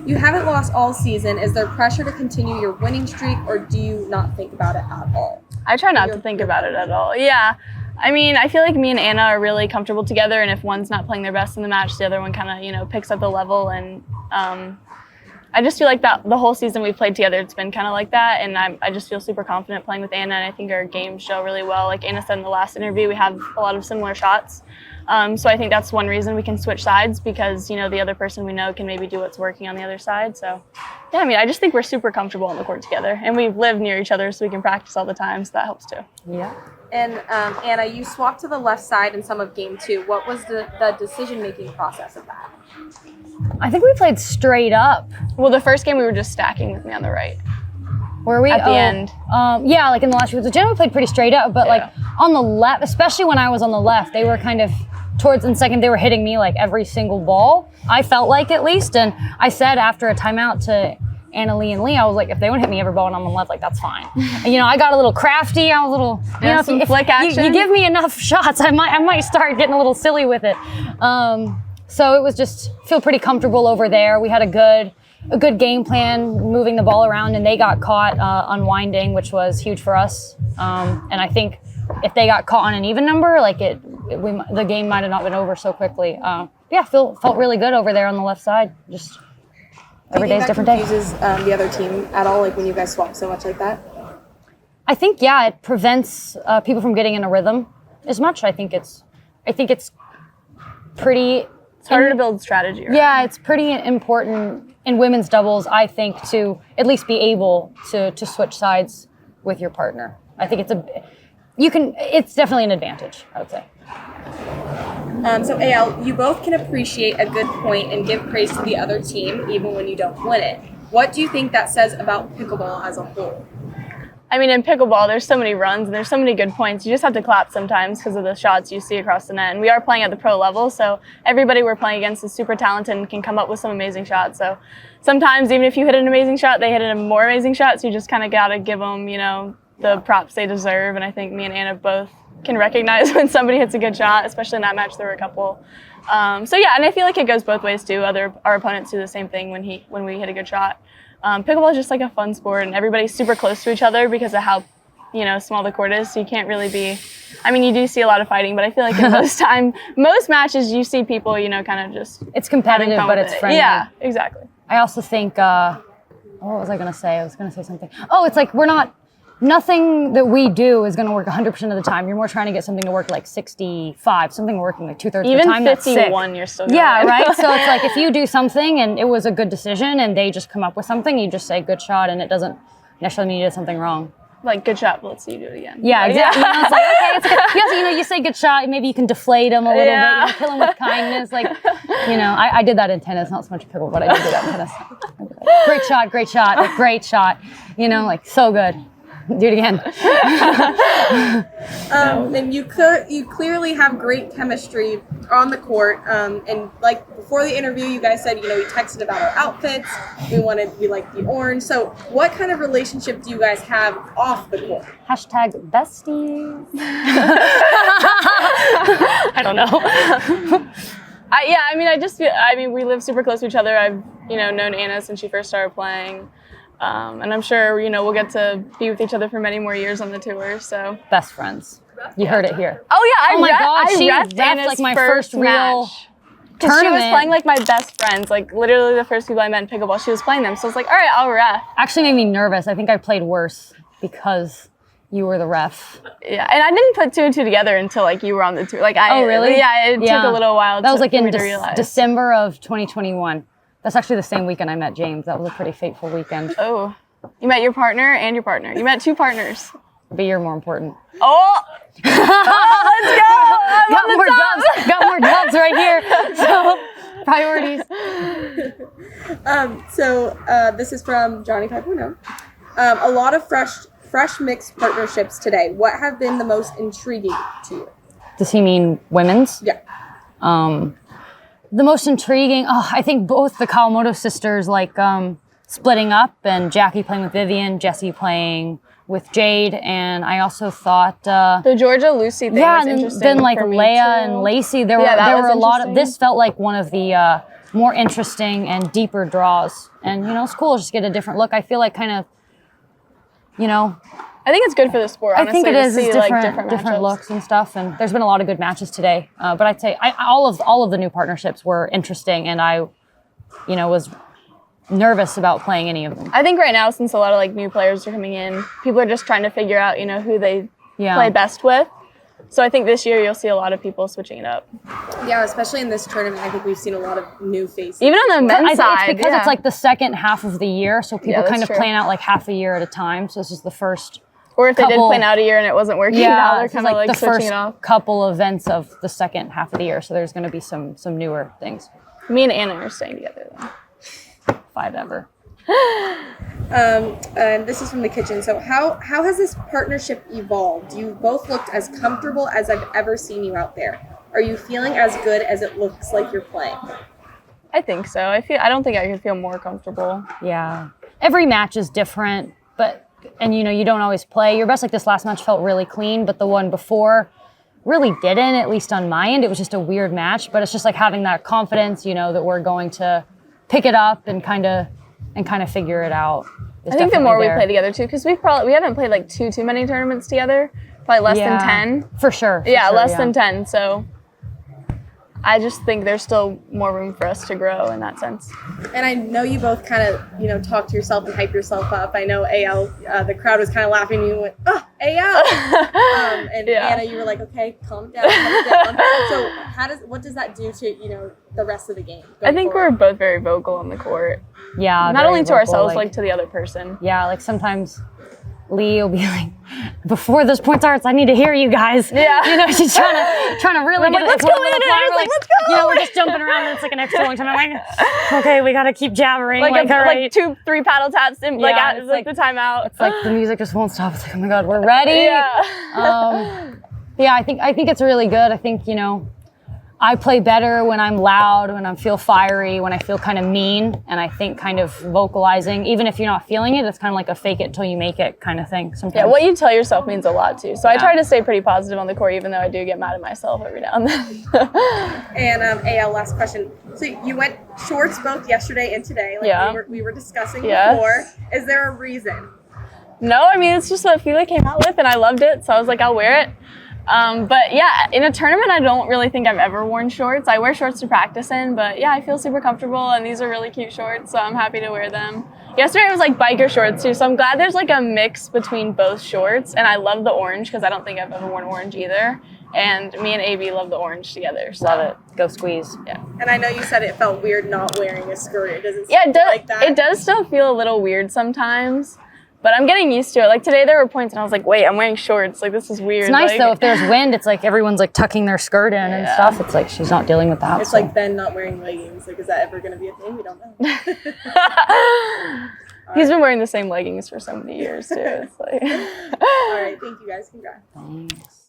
You haven't lost all season. Is there pressure to continue your winning streak, or do you not think about it at all? I try not to think about it at all. Yeah. I mean, I feel like me and Anna are really comfortable together, and if one's not playing their best in the match, the other one kind of, picks up the level. And I just feel like that the whole season we've played together, it's been kind of like that. And I just feel super confident playing with Anna, and I think our games show really well. Like Anna said in the last interview, we have a lot of similar shots. So I think that's one reason we can switch sides, because, the other person we know can maybe do what's working on the other side. So, yeah, I mean, I just think we're super comfortable on the court together. And we live near each other, so we can practice all the time, so that helps too. Yeah. And Anna, you swapped to the left side in some of game 2. What was the decision-making process of that? I think we played straight up. Well, the first game we were just stacking with me on the right. Were we? At the end. Yeah, like in the last few weeks. Generally played pretty straight up, but like on the left, especially when I was on the left, they were kind of towards in second, they were hitting me like every single ball. I felt like at least. And I said after a timeout to Anna, Leigh, and Leigh, I was like, if they want to hit me every ball and I'm on the left, like that's fine. And, I got a little crafty. I was a little, some flick action. You give me enough shots, I might start getting a little silly with it. So it was just feel pretty comfortable over there. We had a good game plan, moving the ball around, and they got caught unwinding, which was huge for us. And I think if they got caught on an even number, like the game might have not been over so quickly. Felt really good over there on the left side. Just every day's a different day. Do you think that confuses the other team at all, like when you guys swap so much like that? I think it prevents people from getting in a rhythm as much. I think it's pretty. It's harder to build strategy. Right? Yeah, it's pretty important in women's doubles, I think, to at least be able to switch sides with your partner. I think it's definitely an advantage, I would say. So AL, you both can appreciate a good point and give praise to the other team even when you don't win it. What do you think that says about pickleball as a whole? I mean, in pickleball, there's so many runs and there's so many good points. You just have to clap sometimes because of the shots you see across the net. And we are playing at the pro level, so everybody we're playing against is super talented and can come up with some amazing shots. So sometimes, even if you hit an amazing shot, they hit a more amazing shot. So you just kind of got to give them, the props they deserve. And I think me and Anna both can recognize when somebody hits a good shot, especially in that match. There were a couple. And I feel like it goes both ways too. Our opponents do the same thing when we hit a good shot. Pickleball is just like a fun sport, and everybody's super close to each other because of how small the court is. So you can't really be. I mean, you do see a lot lot of fighting, but I feel like in most matches, you see people, kind of just. It's competitive, but it's friendly. Yeah, exactly. I also think. What was I going to say? I was going to say something. Oh, it's like nothing that we do is going to work 100% of the time. You're more trying to get something to work like 65, something working like 2/3 of the time. Even 51, you're still going. Yeah, right? So it's like if you do something and it was a good decision and they just come up with something, you just say good shot, and it doesn't necessarily mean you did something wrong. Like, good shot, but let's see you do it again. Yeah, exactly. It's like, okay, it's good. Yes, you say good shot, maybe you can deflate them a little bit, kill them with kindness. Like, I did that in tennis, not so much pickle, but I did that in tennis. Great shot, great shot. So good. Do it again. And you clearly have great chemistry on the court. And like before the interview, you guys said, we texted about our outfits. We like the orange. So what kind of relationship do you guys have off the court? #besties. I don't know. We live super close to each other. I've, known Anna since she first started playing. And I'm sure, we'll get to be with each other for many more years on the tour, so. Best friends. You heard it here. Oh, yeah. She reffed Anna's like my first real tournament. She was playing like my best friends, like literally the first people I met in pickleball, she was playing them. So I was like, all right, I'll ref. Actually made me nervous. I think I played worse because you were the ref. Yeah, and I didn't put 2 and 2 together until you were on the tour. Oh, really? Yeah, it took a little while that was like in realize. December of 2021. That's actually the same weekend I met James. That was a pretty fateful weekend. Oh, you met your partner and your partner. You met 2 partners. But you're more important. Oh! Let's go! Got more dubs right here. So, priorities. This is from Johnny 5.0. A lot of fresh mixed partnerships today. What have been the most intriguing to you? Does he mean women's? Yeah. The most intriguing, I think both the Kawamoto sisters, splitting up, and Jackie playing with Vivian, Jessie playing with Jade, and I also thought the Georgia Lucy thing was interesting. Yeah, and then for me Leia too. and Lacey, there were a lot of. This felt like one of the more interesting and deeper draws. And, it's cool just to get a different look. I feel like kind of, I think it's good for the sport, honestly, I think it is. to see It's like different matchups. looks and stuff. And there's been a lot of good matches today. But I'd say all of the new partnerships were interesting, and I, was nervous about playing any of them. I think right now, since a lot of like new players are coming in, people are just trying to figure out, who they play best with. So I think this year you'll see a lot of people switching it up. Yeah, especially in this tournament, I think we've seen a lot of new faces. Even on the men's side, it's because it's like the second half of the year, so people kind of true. plan out like half a year at a time. So this is the first. Or if they did plan out a year and it wasn't working, now they're kind of like the switching first it off. couple events of the second half of the year. So there's going to be some newer things. Me and Anna are staying together though. 5 ever. And this is from the kitchen. So how has this partnership evolved? You both looked as comfortable as I've ever seen you out there. Are you feeling as good as it looks like you're playing? I think so. I don't think I could feel more comfortable. Yeah. Every match is different, and you don't always play your best. Like this last match felt really clean, but the one before really didn't, at least on my end. It was just a weird match, but it's just like having that confidence, that we're going to pick it up and kind of figure it out. I think the more we play together too, because we haven't played like too many tournaments together, probably less than 10. For sure. Less than 10. So I just think there's still more room for us to grow in that sense. And I know you both kind of, talk to yourself and hype yourself up. I know AL, the crowd was kind of laughing and you went, oh, AL. And Anna, you were like, okay, calm down. So what does that do to, the rest of the game? I think we're both very vocal on the court. Yeah. Not only to ourselves, like to the other person. Yeah, like sometimes Leigh will be like, before this point starts, I need to hear you guys. Yeah. She's trying to really get let's go in. Let's go. We're just jumping around and it's like an extra long time. I'm like, okay, we got to keep jabbering. All right. Like 2-3 paddle taps in, like the timeout. It's like the music just won't stop. It's like, oh my God, we're ready. Yeah. I think it's really good. I think, I play better when I'm loud, when I feel fiery, when I feel kind of mean. And I think kind of vocalizing, even if you're not feeling it, it's kind of like a fake it till you make it kind of thing sometimes. Yeah, what you tell yourself means a lot too. So I try to stay pretty positive on the court, even though I do get mad at myself every now and then. And AL, last question. So you went shorts both yesterday and today, like we were discussing before. Is there a reason? No, I mean, it's just what Fila came out with and I loved it. So I was like, I'll wear it. But yeah, in a tournament, I don't really think I've ever worn shorts. I wear shorts to practice in, but yeah, I feel super comfortable and these are really cute shorts, so I'm happy to wear them. Yesterday it was like biker shorts too, so I'm glad there's like a mix between both shorts, and I love the orange because I don't think I've ever worn orange either. And me and AB love the orange together. So. Love it. Go squeeze. Yeah. And I know you said it felt weird not wearing a skirt. It doesn't it does, like that. It does still feel a little weird sometimes. But I'm getting used to it. Like today there were points and I was like, wait, I'm wearing shorts. Like this is weird. It's nice though, if there's wind, it's like everyone's like tucking their skirt in and stuff. It's like she's not dealing with that. It's like Ben not wearing leggings. Like, is that ever going to be a thing? We don't know. He's been wearing the same leggings for so many years too. It's like All right, thank you guys. Congrats. Thanks.